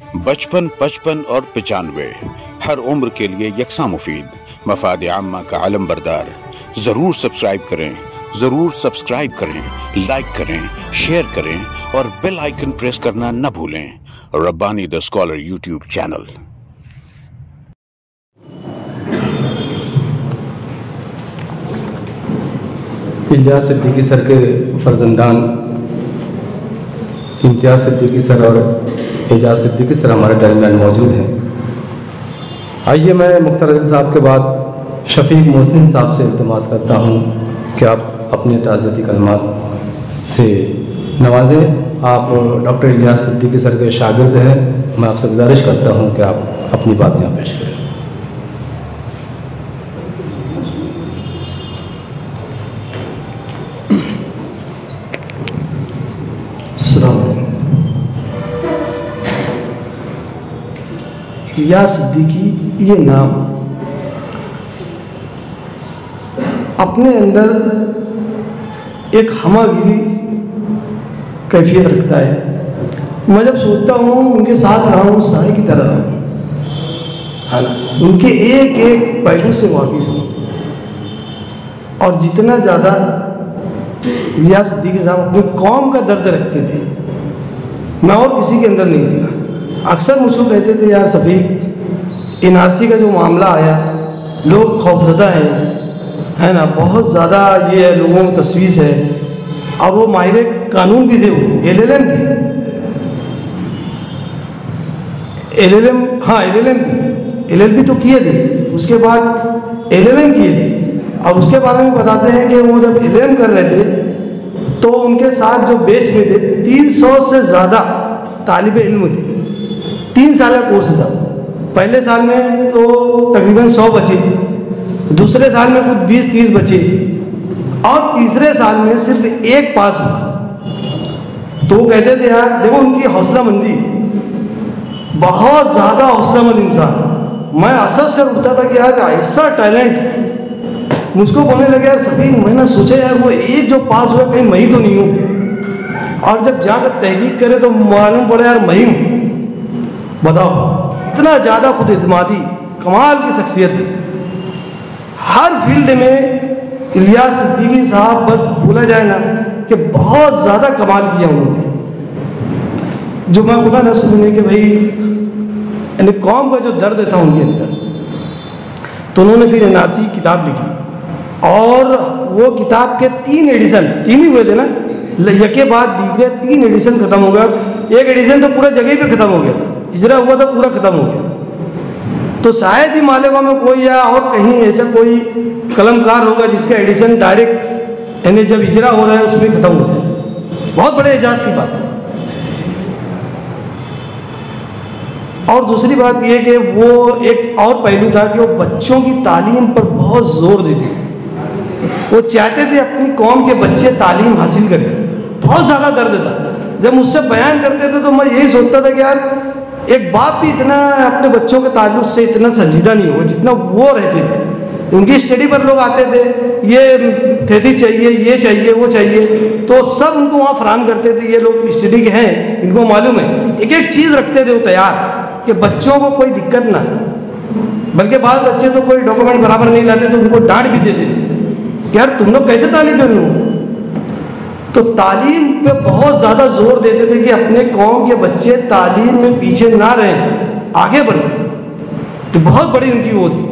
55, 55 और 95 हर उम्र के लिए यकसा मुफीद, मफाद आम्मा का आलम बरदार। जरूर सब्सक्राइब करें, लाइक करें, शेयर करें और बेल आइकन प्रेस करना न भूलें। Rabbani the scholar YouTube channel. Ilyas Siddiqui sir के फर्जंदान इम्तियाज सिद्दीकी सर और एजाज सिद्दीकी सर हमारे दरमियान मौजूद हैं। आइए मैं मुख्तार अदील साहब के बाद शफीक मोहसिन साहब से इल्तिमास करता हूँ कि आप अपने ताज़ियती कलमात से नवाजें। आप डॉक्टर इलियास सिद्दीकी सर के शागिर्द हैं, मैं आपसे गुजारिश करता हूँ कि आप अपनी बात यहाँ पेश करें। इलियास सिद्दीकी ये नाम अपने अंदर एक हमागिरी कैफियत रखता है। मैं जब सोचता हूँ उनके साथ रहा हूँ, साए की तरह रहा हूँ, है ना, उनके एक एक पहलू से वाकिफ हूँ। और जितना ज़्यादा इलियास सिद्दीकी साहब अपनी कौम का दर्द रखते थे, मैं और किसी के अंदर नहीं देखा। अक्सर मुझको कहते थे, यार सफ़ीक, NRC का जो मामला आया, लोग खौफजदा हैं, है ना, बहुत ज़्यादा ये है, लोगों में तशवीश है। और वो माहिर कानून भी थे, वो LLM थे, LLM थे, LLB तो किए थे, उसके बाद LLM किए थे। और उसके बारे में बताते हैं कि वो जब LLM कर रहे थे तो उनके साथ जो बेच में थे 300 से ज़्यादा तालिब इल्म थे। 3 साल का कोर्स था। पहले साल में तो तकरीबन 100 बचे, दूसरे साल में कुछ 20-30 बचे और तीसरे साल में सिर्फ 1 पास हुआ। तो वो कहते थे, यार देखो उनकी हौसलामंदी, बहुत ज़्यादा हौसलामंद इंसान। मैं असस कर उठता था कि यार ऐसा टैलेंट। मुझको बोलने लगे, यार सफ़ीक, मैंने सोचा यार वो एक जो पास हुआ कहीं मैं ही तो नहीं हूँ। और जब जाकर तहकीक करे तो मालूम पड़ा यार मैं ही हूँ। बताओ, इतना ज़्यादा खुद एतमादी, कमाल की शख्सियत थी। हर फील्ड में इलियास सिद्दीकी साहब बस बोला जाए ना कि बहुत ज़्यादा कमाल किया उन्होंने। जो मैं बोला ना सुनने के भाई, यानी कौम का जो दर्द था उनके अंदर, तो उन्होंने फिर NRC की किताब लिखी। और वो किताब के 3 एडिशन, 3 ही हुए थे ना, यके बाद दीगरे 3 एडिशन ख़त्म हो गया। एक एडिशन तो पूरा जगह पे ख़त्म हो गया था, इजरा हुआ था, पूरा ख़त्म हो गया था। तो शायद ही मालेगांव में कोई या और कहीं ऐसा कोई कलमकार होगा जिसका एडिशन डायरेक्ट यानी जब इजरा हो रहा है उसमें ख़त्म हो जाए। बहुत बड़े एजाज की बात है। और दूसरी बात यह कि वो एक और पहलू था कि वो बच्चों की तालीम पर बहुत ज़ोर देते थे। वो चाहते थे अपनी कौम के बच्चे तालीम हासिल करें। बहुत ज़्यादा दर्द था। जब मुझसे बयान करते थे तो मैं यही सोचता था कि यार एक बाप भी इतना अपने बच्चों के ताल्लुक से इतना संजीदा नहीं होगा जितना वो रहते थे। उनकी स्टडी पर लोग आते थे, ये थेथी चाहिए, ये चाहिए, वो चाहिए, तो सब उनको वहाँ फराहम करते थे। ये लोग स्टडी के हैं, इनको मालूम है, एक एक चीज़ रखते थे वो तैयार कि बच्चों को कोई दिक्कत ना। बल्कि बाद बच्चे तो कोई डॉक्यूमेंट बराबर नहीं लाते तो उनको डांट भी देते थे, यार तुम लोग कैसे तालीम इल्म हो। तो तालीम पे बहुत ज़्यादा जोर देते थे कि अपने कौम के बच्चे तालीम में पीछे ना रहें, आगे बढ़ें। तो बहुत बड़ी उनकी वो थी।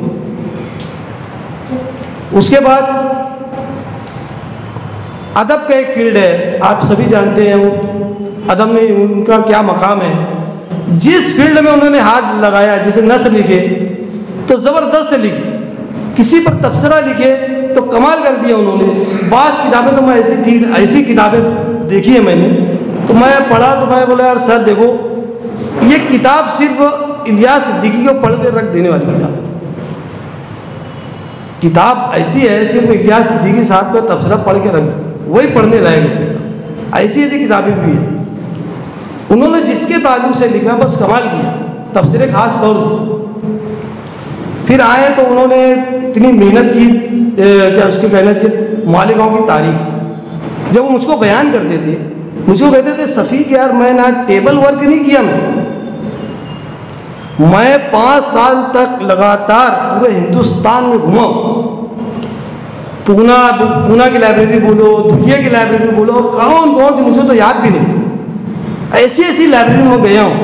उसके बाद अदब का एक फील्ड है, आप सभी जानते हैं वो अदब में उनका क्या मकाम है। जिस फील्ड में उन्होंने हाथ लगाया, जैसे नस्र लिखे तो ज़बरदस्त लिखे, किसी पर तबसरा लिखे तो कमाल कर दिया उन्होंने। बाज़ किताबें तो मैं ऐसी किताबें देखी है मैंने, तो मैं पढ़ा तो मैं बोला, यार सर देखो ये किताब सिर्फ इलियास सिद्दीकी को पढ़ के रख देने वाली किताब ऐसी है, सिर्फ इलियास सिद्दीकी साहब का तबसरा पढ़ के रख दो, वही पढ़ने लायक किताब। ऐसी किताबें भी हैं। उन्होंने जिसके ताल्लुक से लिखा बस कमाल किया, तफसीर खास तौर से। फिर आए तो उन्होंने इतनी मेहनत की, क्या उसको कहना चाहिए, मालेगांव की तारीख। जब वो मुझको बयान करते थे, मुझको कहते थे सफ़ीक यार मैं ना टेबल वर्क नहीं किया, मैं 5 साल तक लगातार पूरे हिंदुस्तान में घूमा। पूना की लाइब्रेरी बोलो, दुनिया की लाइब्रेरी बोलो, और कौन कौन सी मुझे तो याद भी नहीं, ऐसी ऐसी लाइब्रेरी में गया हूँ।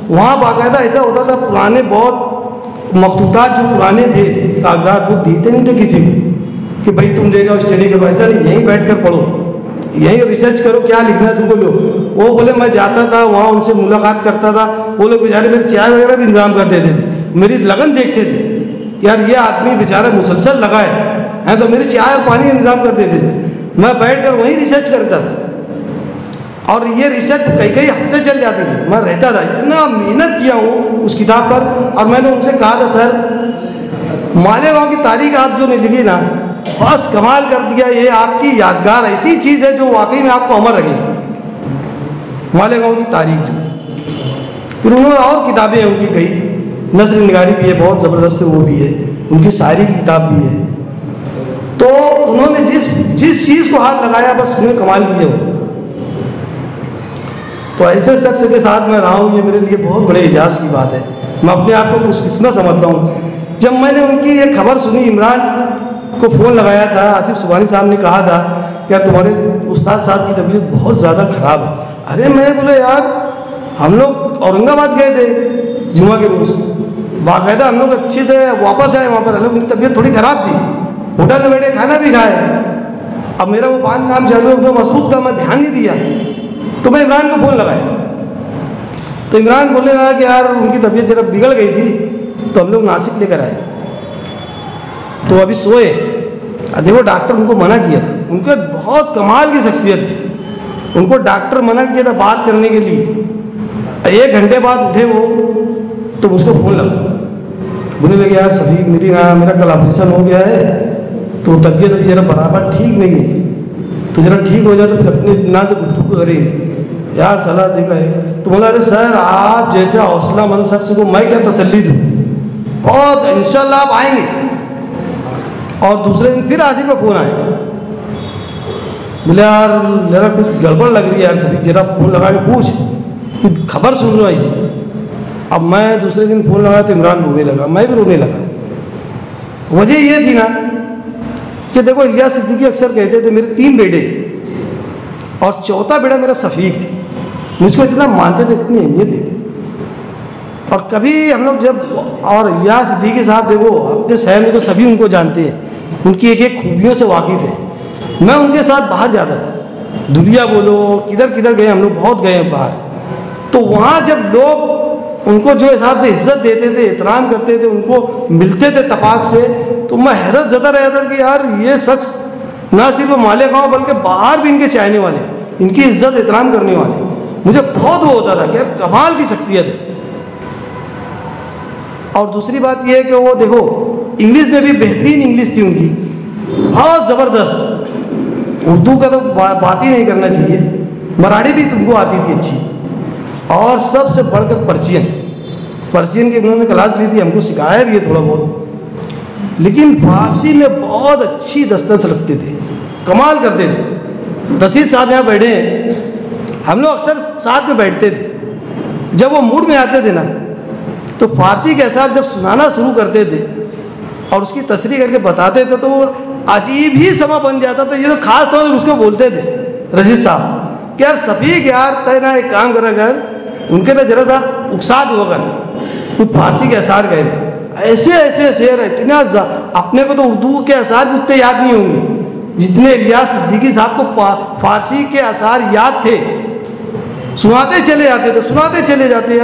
वहाँ बाकायदा ऐसा होता था, पुराने बहुत मखतूतात जो पुराने थे कागजात वो देते नहीं थे किसी को कि भाई तुम ले जाओ स्टडी करो, ऐसा नहीं, यहीं बैठ कर पढ़ो, यहीं रिसर्च करो, क्या लिखना है तुमको लो। वो बोले मैं जाता था वहाँ, उनसे मुलाकात करता था, वो लोग बेचारे मेरे चाय वगैरह भी इंतजाम कर देते थे, मेरी लगन देखते थे कि यार ये आदमी बेचारा मुसलसल लगा है तो मेरी चाय और पानी इंतजाम कर देते थे। मैं बैठ कर वहीं रिसर्च करता था और ये रिसर्च कई कई हफ्ते चल जाते थे। मैं रहता था, इतना मेहनत किया हूँ उस किताब पर। और मैंने उनसे कहा था सर मालेगांव की तारीख आप जो नहीं लिखी ना, बस कमाल कर दिया, ये आपकी यादगार ऐसी चीज़ है जो वाकई में आपको अमर रखेगी, मालेगांव की तारीख जो। फिर उन्होंने और किताबें हैं उनकी कई, नज़्र निगारी भी है, बहुत ज़बरदस्त वो भी है, उनकी शायरी की किताब भी है। तो उन्होंने जिस चीज़ को हाथ लगाया बस उन्हें कमाल किया हो। तो ऐसे शख्स के साथ मैं रहा हूँ, ये मेरे लिए बहुत बड़े एजाज़ की बात है। मैं अपने आप को खुशकिस्मत समझता हूँ। जब मैंने उनकी ये खबर सुनी, इमरान को फ़ोन लगाया था, आसिफ सुबहानी साहब ने कहा था कि यार तुम्हारे उस्ताद साहब की तबीयत बहुत ज़्यादा ख़राब है। अरे मैं बोले यार हम लोग औरंगाबाद गए थे जुमा के रोज़, बाकायदा हम लोग अच्छे थे, वापस आए वहाँ पर, अलग उनकी तबीयत थोड़ी ख़राब थी, होटल में बैठे खाना भी खाए। अब मेरा वो पान काम चालू है, मसरूफ़ था, मैं ध्यान नहीं दिया। तो मैं इमरान को फ़ोन लगाया तो इमरान बोलने लगा कि यार उनकी तबीयत जरा बिगड़ गई थी तो हम लोग नासिक लेकर आए, तो अभी सोए। देखो डॉक्टर उनको मना किया था, उनके बहुत कमाल की शख्सियत थी, उनको डॉक्टर मना किया था बात करने के लिए। 1 घंटे बाद उठे वो तो मुझको फ़ोन लगा, बोलने लगे यार सभी मेरा कल ऑपरेशन हो गया है तो तबीयत अभी ज़रा बराबर ठीक नहीं है, तो ज़रा ठीक हो जाए तो फिर अपने ना से गुफ्तगू करेंगे यार, सलाह देगा है। तो बोला अरे सर आप जैसे हौसलामंद शख्स को मैं क्या तसल्ली दूँ, और इंशाल्लाह आप आएंगे। और दूसरे दिन फिर आसिफ का फ़ोन आया, बोले यार जरा कुछ गड़बड़ लग रही है यार, सभी जरा फ़ोन लगा के पूछ, कुछ खबर सुन रहा है। अब मैं दूसरे दिन फ़ोन लगाया तो इमरान रोने लगा, मैं भी रोने लगा। वजह ये थी ना कि देखो इलियास सिद्दीकी अक्सर कहते थे मेरे 3 बेटे और चौथा बेटा मेरा सफ़ीक है, मुझको इतना मानते थे, इतनी अहमियत देते। और कभी हम लोग जब, और इलियास सिद्दीकी साहब देखो अपने शहर में तो सभी उनको जानते हैं, उनकी एक एक खूबियों से वाकिफ़ है। मैं उनके साथ बाहर जाता था, दुनिया बोलो किधर किधर गए हम लोग, बहुत गए बाहर। तो वहाँ जब लोग उनको जो हिसाब से इज्जत देते थे, एहतराम करते थे, उनको मिलते थे तपाक से, तो मैं हैरत ज़दा रहता था कि यार ये शख्स ना सिर्फ मालेगांव बल्कि बाहर भी इनके चाहने वाले, इनकी इज्जत एहतराम करने वाले। मुझे बहुत वो होता था कि यार कमाल की शख्सियत है। और दूसरी बात यह है कि वो देखो इंग्लिश में भी बेहतरीन इंग्लिश थी उनकी, बहुत ज़बरदस्त। उर्दू का तो बात ही नहीं करना चाहिए, मराठी भी तुमको आती थी अच्छी, और सबसे बढ़कर पर्शियन की उन्होंने क्लास ली थी, हमको सिखाया भी है थोड़ा बहुत। लेकिन फारसी में बहुत अच्छी दस्तरस रखते थे, कमाल करते थे। रशीद साहब यहाँ बैठे हैं, हम लोग अक्सर साथ में बैठते थे। जब वो मूड में आते थे ना तो फारसी के असार जब सुनाना शुरू करते थे और उसकी तशरीह करके बताते थे तो वो अजीब ही समा बन जाता था। ये तो खास तौर पर उसको बोलते थे रशीद साहब कि यार सफ़ीक यार तय ना एक काम करा कर, उनके ना जरा सा उकसाद होगा कुछ फारसी के असार गए, ऐसे ऐसे शेर है, इतना अपने को तो उर्दू के असार भी उतने याद नहीं होंगे जितने इलियास सिद्दीकी साहब को फारसी के असार याद थे। सुनाते चले जाते थे, सुनाते चले जाते,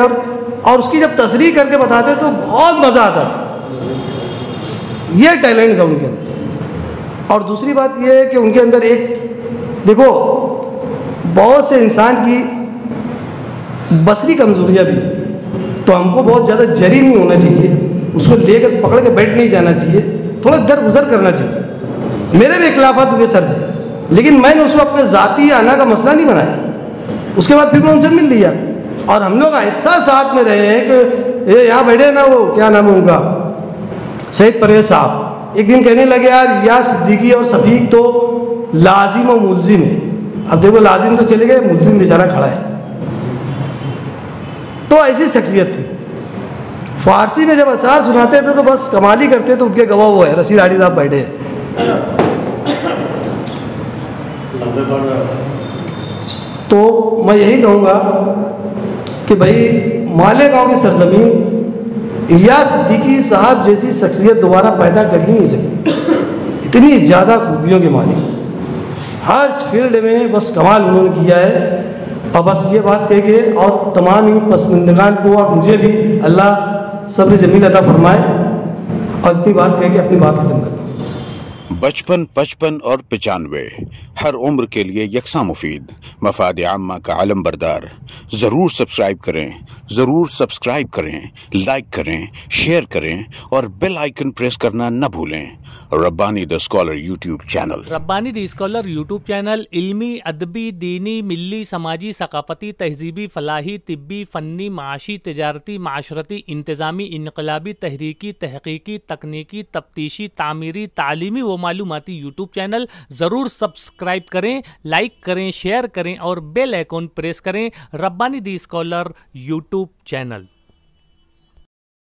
और उसकी जब तशरीह करके बताते तो बहुत मज़ा आता। ये टैलेंट था उनके अंदर। और दूसरी बात ये है कि उनके अंदर एक देखो बहुत से इंसान की बसरी कमजोरियाँ भी होती हैं, तो हमको बहुत ज़्यादा जरी नहीं होना चाहिए, उसको लेकर पकड़ के बैठ नहीं जाना चाहिए, थोड़ा दर गुजर करना चाहिए। मेरे भी इख्लाफात हुए सर से, लेकिन मैंने उसको अपने ज़ाती आना का मसला नहीं बनाया। उसके बाद फिर मैं उनसे मिल लिया और हम लोग ऐसा साथ में रहे हैं कि ये यहाँ बैठे ना, वो क्या नाम है उनका, सईद परवेज साहब, एक दिन कहने लगे यार इलियास सिद्दीकी और सफ़ीक तो लाजिम और मुलजिम है। अब देखो लाजिम तो चले गए, मुलजिम बेचारा खड़ा है। तो ऐसी शख्सियत थी। फारसी में जब अशार सुनाते थे तो बस कमाल ही करते, तो उनके गवाह वो है रशीद हाडी साहब बैठे हैं। तो मैं यही कहूँगा कि भाई मालेगांव की सरजमीन इलियास सिद्दीकी साहब जैसी शख्सियत दोबारा पैदा कर ही नहीं सकती। इतनी ज़्यादा खूबियों के मालिक, हर फील्ड में बस कमाल उन्होंने किया है। और बस ये बात कह के और तमाम ही पसमानदगान को और मुझे भी अल्लाह सब्र जमील अता फरमाए, और इतनी बात कह के अपनी बात खत्म करता हूँ। 55, 55 और 95 हर उम्र के लिए यकसा मुफीद, मफाद आम्मा का आलम बरदार। ज़रूर सब्सक्राइब करें, ज़रूर सब्सक्राइब करें, लाइक करें, शेयर करें और बेल आइकन प्रेस करना न भूलें। Rabbani the scholar YouTube channel. Rabbani the scholar YouTube channel इल्मी, अदबी, दीनी, मिल्ली, समाजी, सकाफती, तहजीबी, फलाही, तिब्बी, फ़न्नी, माशी, तिजारती, माशरती, इंतज़ामी, इनकलाबी, तहरीकी, तहकीकी, तकनीकी, तफ्तीशी, तामीरी, तालीमी व मालूमाती यूट्यूब चैनल। ज़रूर सब्सक्राइब करें, लाइक करें, शेयर करें और बेल आइकन प्रेस करें। Rabbani the scholar YouTube channel.